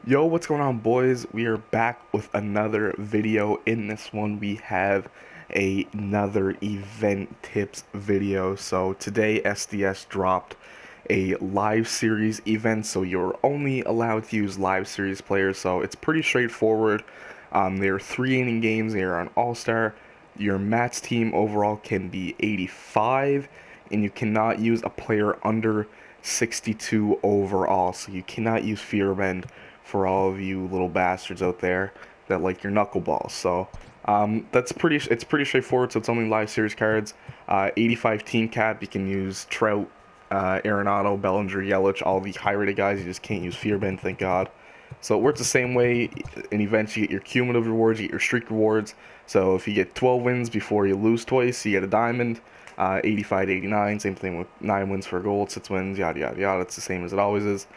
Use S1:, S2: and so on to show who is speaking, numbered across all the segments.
S1: Yo, what's going on, boys? We are back with another video. In this one, we have another event tips video. So today, SDS dropped a live series event, so you're only allowed to use live series players. So it's pretty straightforward. They're 3 inning games. They are an all-star. Your match team overall can be 85, and you cannot use a player under 62 overall. So you cannot use Fearbend for all of you little bastards out there that like your knuckleballs. So it's pretty straightforward. So it's only live series cards. 85 team cap. You can use Trout, Arenado, Bellinger, Yelich, all the high rated guys. You just can't use Fearbend, thank God. So it works the same way. In events, you get your cumulative rewards, you get your streak rewards. So if you get 12 wins before you lose twice, you get a diamond. 85 to 89, same thing with 9 wins for gold, 6 wins, yada yada yada. It's the same as it always is.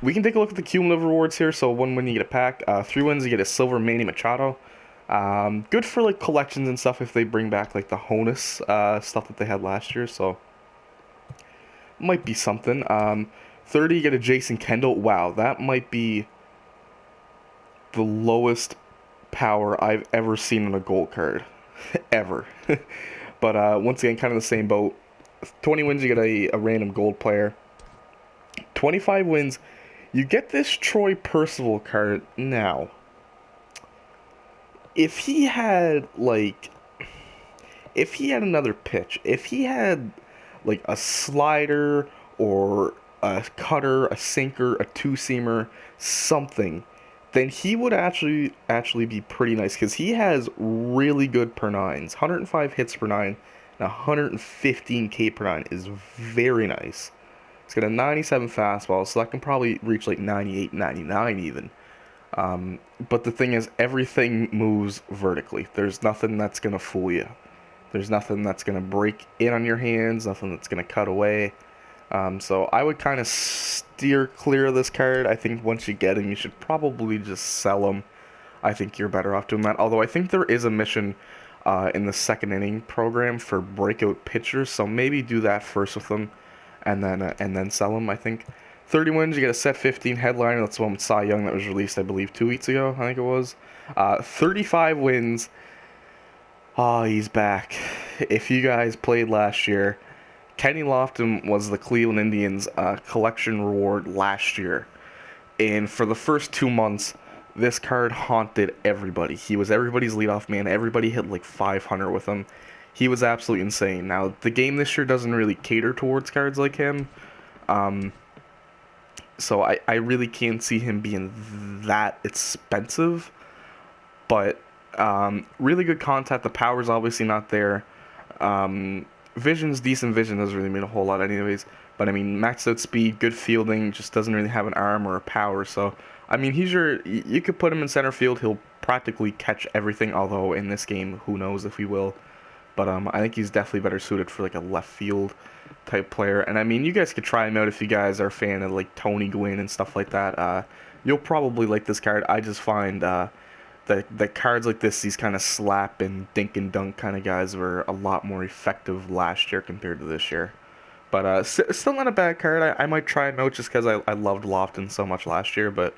S1: We can take a look at the cumulative rewards here. So 1 win, you get a pack. 3 wins, you get a silver Manny Machado. Good for like collections and stuff if they bring back like the Honus stuff that they had last year. So might be something. 30, you get a Jason Kendall. Wow, that might be the lowest power I've ever seen on a gold card. Ever. But once again, kind of the same boat. 20 wins, you get a random gold player. 25 wins, you get this Troy Percival card. Now, if he had, like, if he had another pitch, if he had, like, a slider or a cutter, a sinker, a two-seamer, something, then he would actually be pretty nice because he has really good per nines. 105 hits per nine and 115 K per nine is very nice. It's got a 97 fastball, so that can probably reach like 98, 99 even. But the thing is, everything moves vertically. There's nothing that's going to fool you. There's nothing that's going to break in on your hands, nothing that's going to cut away. So I would kind of steer clear of this card. I think once you get him, you should probably just sell him. I think you're better off doing that. Although I think there is a mission in the second inning program for breakout pitchers, so maybe do that first with them, and then sell them. I think 30 wins, you get a set 15 headliner. That's the one with Cy Young that was released, I believe, 2 weeks ago. I think it was. 35 wins. Oh, he's back. If you guys played last year, Kenny Lofton was the Cleveland Indians collection reward last year. And for the first 2 months, this card haunted everybody. He was everybody's leadoff man. Everybody hit like 500 with him. He was absolutely insane. Now, the game this year doesn't really cater towards cards like him. So I really can't see him being that expensive. But really good contact. The power's obviously not there. Vision's decent. Vision doesn't really mean a whole lot anyways. But I mean, maxed out speed, good fielding, just doesn't really have an arm or a power. So I mean, you could put him in center field. He'll practically catch everything. Although in this game, who knows if he will. But I think he's definitely better suited for like a left field type player. And I mean, you guys could try him out if you guys are a fan of like Tony Gwynn and stuff like that. You'll probably like this card. I just find the cards like this, these kind of slap and dink and dunk kind of guys, were a lot more effective last year compared to this year. But still not a bad card. I might try him out just because I loved Lofton so much last year. But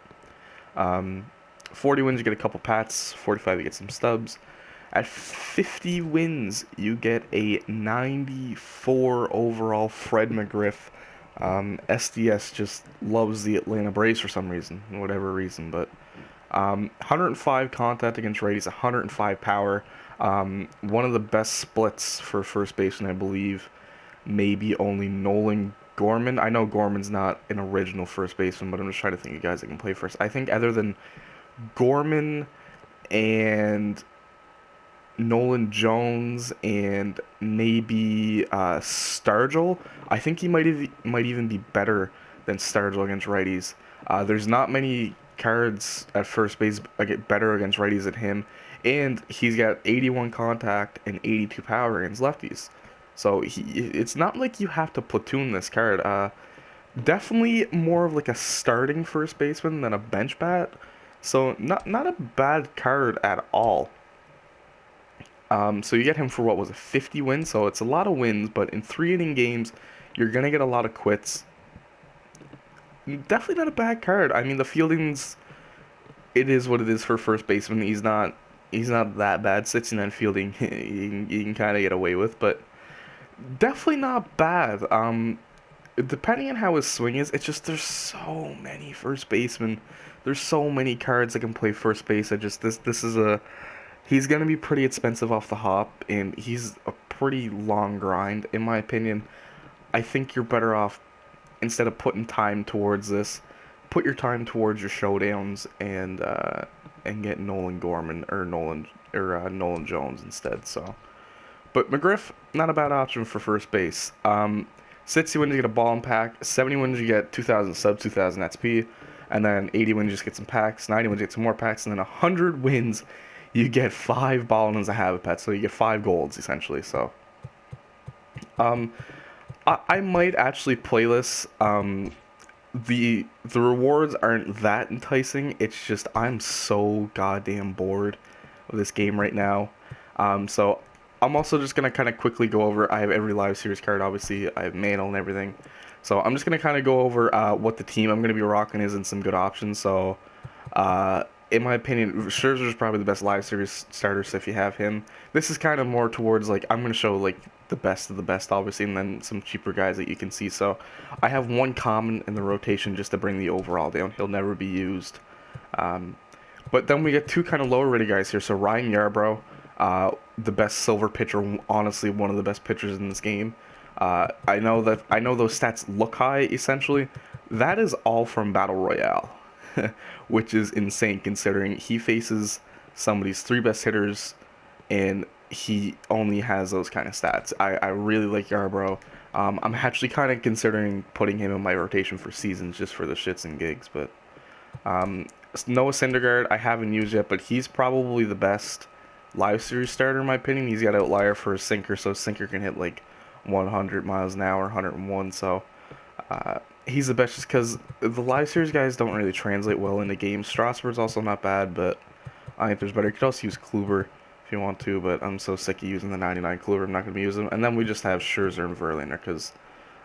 S1: 40 wins, you get a couple pats. 45, you get some stubs. At 50 wins, you get a 94 overall Fred McGriff. SDS just loves the Atlanta Braves for some reason, whatever reason. But 105 contact against righties, 105 power. One of the best splits for first baseman, I believe. Maybe only Nolan Gorman. I know Gorman's not an original first baseman, but I'm just trying to think of guys that can play first. I think other than Gorman and Nolan Jones and maybe Stargell, I think he might even be better than Stargell against righties. There's not many cards at first base get better against righties than him, and he's got 81 contact and 82 power against lefties. So it's not like you have to platoon this card. Definitely more of like a starting first baseman than a bench bat. So not a bad card at all. So you get him for what was it, 50 wins? So it's a lot of wins, but in 3 inning games, you're gonna get a lot of quits. definitely not a bad card. I mean, the fielding's it is what it is for first baseman. He's not that bad. 69 fielding, you can kind of get away with, but definitely not bad. Depending on how his swing is, it's just there's so many first basemen. There's so many cards that can play first base. I just this is a he's gonna be pretty expensive off the hop, and he's a pretty long grind in my opinion. I think you're better off instead of putting time towards this, put your time towards your showdowns and get Nolan Gorman or Nolan Jones instead. So, but McGriff, not a bad option for first base. 60 wins you get a ball and pack, 70 wins you get 2,000 subs, 2,000 XP, and then 80 wins you just get some packs, 90 wins you get some more packs, and then 100 wins you get 5 ball and a habitat, so you get 5 golds essentially. So, um, I might actually play this. The rewards aren't that enticing. It's just I'm so goddamn bored of this game right now. So I'm also just gonna kind of quickly go over. I have every live series card, obviously. I have Mantle and everything. So I'm just gonna kind of go over what the team I'm gonna be rocking is and some good options. So in my opinion, Scherzer's probably the best live series starter. So if you have him, this is kind of more towards like I'm gonna show like the best of the best, obviously, and then some cheaper guys that you can see. So I have one common in the rotation just to bring the overall down. He'll never be used. Um, but then we get two kind of lower rated guys here. So Ryan Yarbrough, the best silver pitcher, honestly one of the best pitchers in this game. I know those stats look high essentially. That is all from Battle Royale, which is insane considering he faces somebody's 3 best hitters and he only has those kind of stats. I really like Yarbrough. I'm actually kind of considering putting him in my rotation for seasons just for the shits and gigs. But Noah Syndergaard I haven't used yet, but he's probably the best live series starter in my opinion. He's got outlier for a sinker, so sinker can hit like 100 miles an hour, 101. So he's the best just because the live series guys don't really translate well into games. Strasburg's also not bad, but I think there's better. You could also use Kluber if you want to, but I'm so sick of using the 99 Kluber, I'm not going to be using them. And then we just have Scherzer and Verlander, because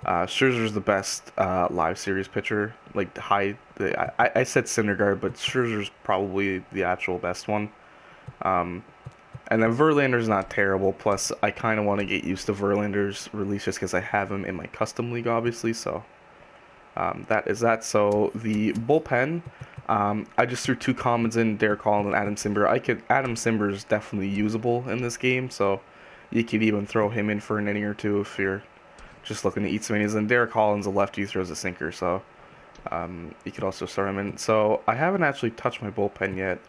S1: Scherzer's the best live series pitcher. Like, I said Syndergaard, but Scherzer's probably the actual best one. Um, and then Verlander's not terrible, plus I kind of want to get used to Verlander's release just because I have him in my custom league, obviously, so that is that. So the bullpen, I just threw 2 commons in, Derek Holland and Adam Simber. Adam Simber is definitely usable in this game, so you could even throw him in for an inning or two if you're just looking to eat some innings. And Derek Holland's a lefty who throws a sinker, so you could also throw him in. So I haven't actually touched my bullpen yet.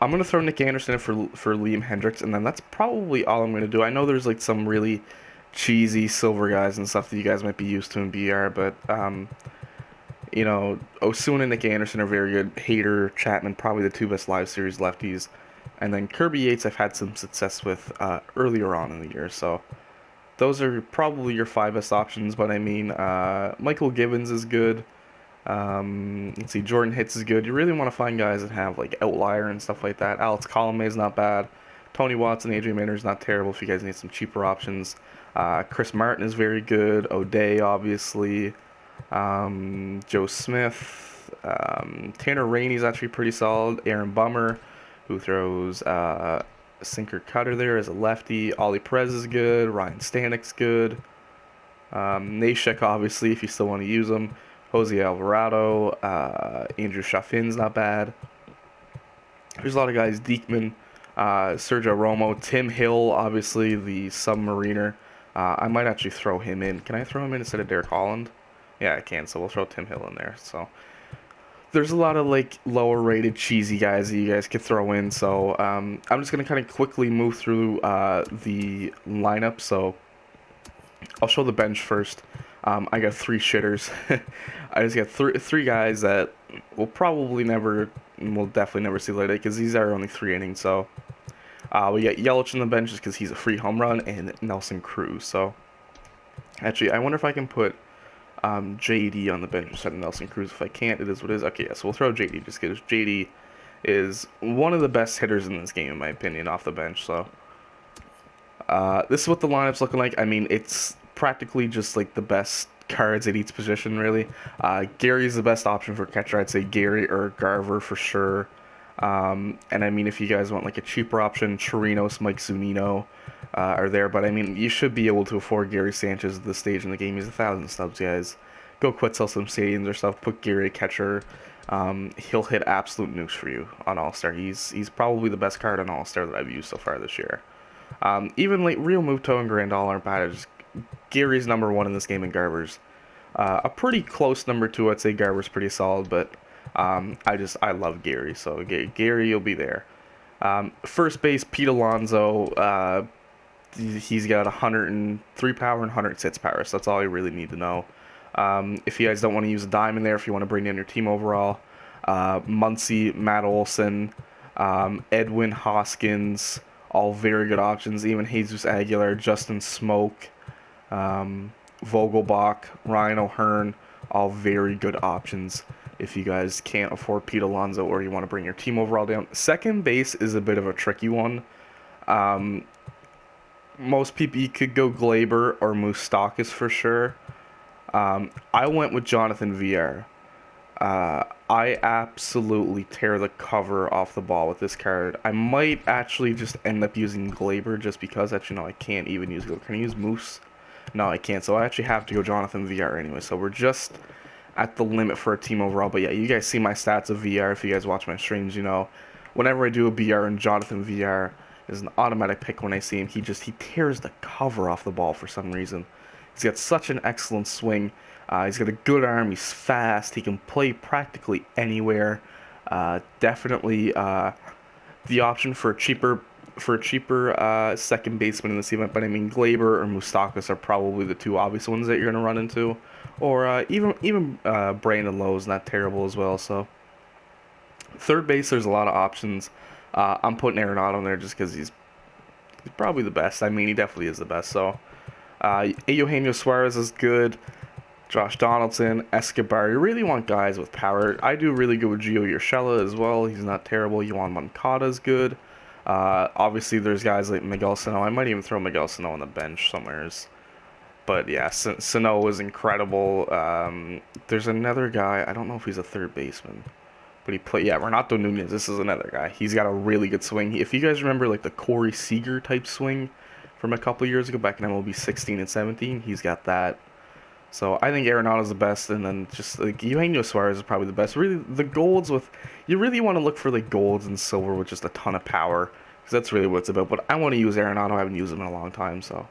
S1: I'm gonna throw Nick Anderson in for Liam Hendricks, and then that's probably all I'm gonna do. I know there's like some really cheesy silver guys and stuff that you guys might be used to in BR, but Osuna and Nick Anderson are very good. Hader, Chapman, probably the 2 best live series lefties. And then Kirby Yates I've had some success with earlier on in the year. So those are probably your 5 best options. But I mean, Michael Gibbons is good. Let's see, Jordan Hitz is good. You really want to find guys that have like outlier and stuff like that. Alex Colomé is not bad. Tony Watson, Adrian Maynard is not terrible if you guys need some cheaper options. Chris Martin is very good. O'Day, obviously. Joe Smith. Tanner Rainey is actually pretty solid. Aaron Bummer, who throws a sinker cutter there as a lefty. Ollie Perez is good. Ryan Stanek's good. Nashek, obviously, if you still want to use him. Jose Alvarado. Andrew Chaffin's not bad. There's a lot of guys. Diekman. Sergio Romo. Tim Hill, obviously, the submariner. I might actually throw him in. Can I throw him in instead of Derek Holland? Yeah, I can, so we'll throw Tim Hill in there. So there's a lot of like lower rated cheesy guys that you guys could throw in. So I'm just gonna kind of quickly move through the lineup. So I'll show the bench first. I got 3 shitters. I just got three guys that we'll definitely never see later because these are only 3 innings. So we got Yelich on the bench just because he's a free home run, and Nelson Cruz. So actually, I wonder if I can put JD on the bench instead of Nelson Cruz. If I can't, it is what it is. Okay, yeah, so we'll throw JD just because JD is one of the best hitters in this game, in my opinion, off the bench. So this is what the lineup's looking like. I mean, it's practically just like the best cards at each position, really. Gary's the best option for catcher. I'd say Gary or Garver for sure. And I mean, if you guys want like a cheaper option, Chirinos, Mike Zunino are there. But I mean, you should be able to afford Gary Sanchez at this stage in the game. He's 1,000 subs, guys. Go quit, sell some stadiums or stuff. Put Gary catcher. He'll hit absolute nukes for you on All-Star. He's probably the best card on All-Star that I've used so far this year. Even like Real Muto and Grandal aren't bad. Just Gary's number one in this game, and Garver's a pretty close number two. I'd say Garver's pretty solid, but I love Gary, so Gary, you'll be there. First base, Pete Alonso. He's got 103 power and 106 power, so that's all you really need to know. If you guys don't want to use a diamond there, if you want to bring in your team overall, Muncy, Matt Olson, Edwin Hoskins, all very good options. Even Jesus Aguilar, Justin Smoke, Vogelbach, Ryan O'Hearn, all very good options if you guys can't afford Pete Alonso or you want to bring your team overall down. Second base is a bit of a tricky one. Most people, you could go Glaber or Moustakas for sure. I went with Jonathan Villar. I absolutely tear the cover off the ball with this card. I might actually just end up using Glaber just because, actually, no, I can't even use Glaber. Can I use Moose? No, I can't. So I actually have to go Jonathan Villar anyway. So we're just at the limit for a team overall. But yeah, you guys see my stats of VR. If you guys watch my streams, you know, whenever I do a BR and Jonathan VR is an automatic pick when I see him. He tears the cover off the ball for some reason. He's got such an excellent swing. He's got a good arm. He's fast. He can play practically anywhere. Definitely the option for a cheaper second baseman in this event. But I mean, Glaber or Moustakas are probably the two obvious ones that you're going to run into. Or even Brandon Lowe is not terrible as well. So third base, there's a lot of options. I'm putting Arenado in there just because he's probably the best. I mean, he definitely is the best. So Eugenio Suarez is good. Josh Donaldson, Escobar. You really want guys with power. I do really good with Gio Urshela as well. He's not terrible. Yohan Moncada is good. Obviously, there's guys like Miguel Sano. I might even throw Miguel Sano on the bench somewhere. But yeah, Sano is incredible. There's another guy. I don't know if he's a third baseman. But yeah, Renato Nunez. This is another guy. He's got a really good swing. If you guys remember, like the Corey Seager type swing from a couple years ago, back in MLB 16 and 17, he's got that. So I think Arenado's the best, and then just like Eugenio Suarez is probably the best. Really, the golds with you really want to look for like golds and silver with just a ton of power, because that's really what it's about. But I want to use Arenado. I haven't used him in a long time, so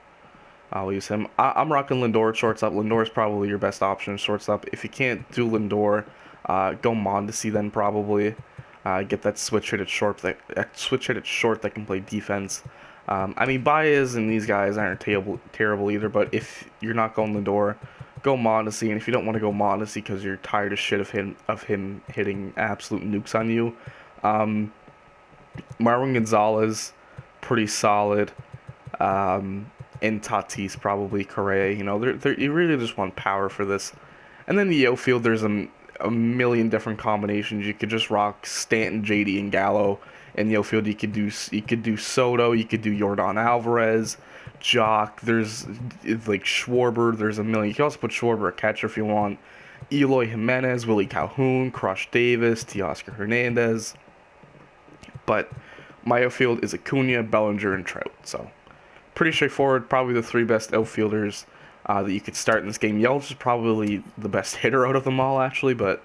S1: I'll use him. I'm rocking Lindor at shortstop. Lindor is probably your best option at shortstop. If you can't do Lindor, go Mondesi then probably. Get that switch hit at short that can play defense. I mean, Baez and these guys aren't terrible either. But if you're not going Lindor, go Mondesi. And if you don't want to go Mondesi because you're tired of shit of him hitting absolute nukes on you, Marwin Gonzalez, pretty solid. And Tatis probably, Correa. You know, you really just want power for this. And then the outfield, there's a million different combinations. You could just rock Stanton, JD, and Gallo. In the outfield, you could do Soto, you could do Yordan Alvarez, Jock. There's like Schwarber. There's a million. You can also put Schwarber at catcher if you want. Eloy Jimenez, Willie Calhoun, Crush Davis, Teoscar Hernandez. But my outfield is Acuna, Bellinger, and Trout. So pretty straightforward. Probably the three best outfielders that you could start in this game. Yelich is probably the best hitter out of them all, actually, but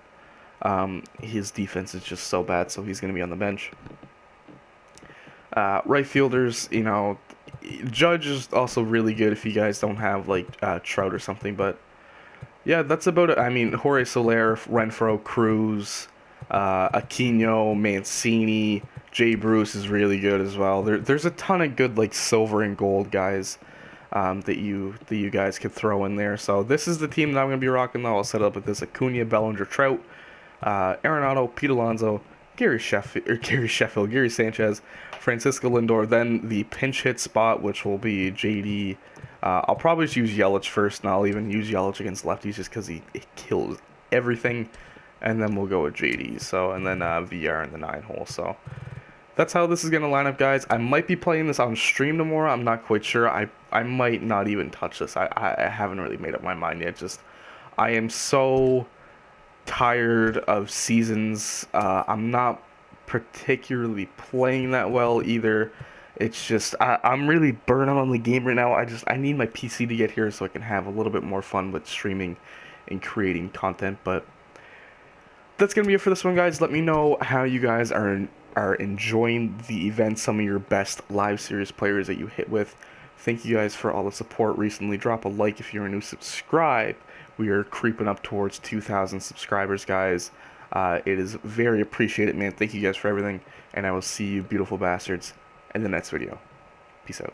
S1: his defense is just so bad, so he's going to be on the bench. Right fielders, you know, Judge is also really good if you guys don't have, like, Trout or something, but yeah, that's about it. I mean, Jorge Soler, Renfroe, Cruz, Aquino, Mancini, Jay Bruce is really good as well. There's a ton of good, like, silver and gold guys that you guys could throw in there. So this is the team that I'm going to be rocking, though. I'll set up with this: Acuna, Bellinger, Trout, Arenado, Pete Alonso, Gary Sanchez, Francisco Lindor. Then the pinch hit spot, which will be JD. I'll probably just use Yelich first, and I'll even use Yelich against lefties just because he kills everything. And then we'll go with JD. So, and then VR in the 9-hole. So that's how this is going to line up, guys. I might be playing this on stream tomorrow. I'm not quite sure. I might not even touch this. I haven't really made up my mind yet. Just I am so tired of seasons. I'm not particularly playing that well either. It's just I'm really burnt out on the game right now. I need my PC to get here so I can have a little bit more fun with streaming and creating content. But that's gonna be it for this one, guys. Let me know how you guys are enjoying the event. Some of your best live series players that you hit with. Thank you guys for all the support recently. Drop a like if you're new. Subscribe. We are creeping up towards 2,000 subscribers, guys. It is very appreciated, man. Thank you guys for everything, and I will see you, beautiful bastards, in the next video. Peace out.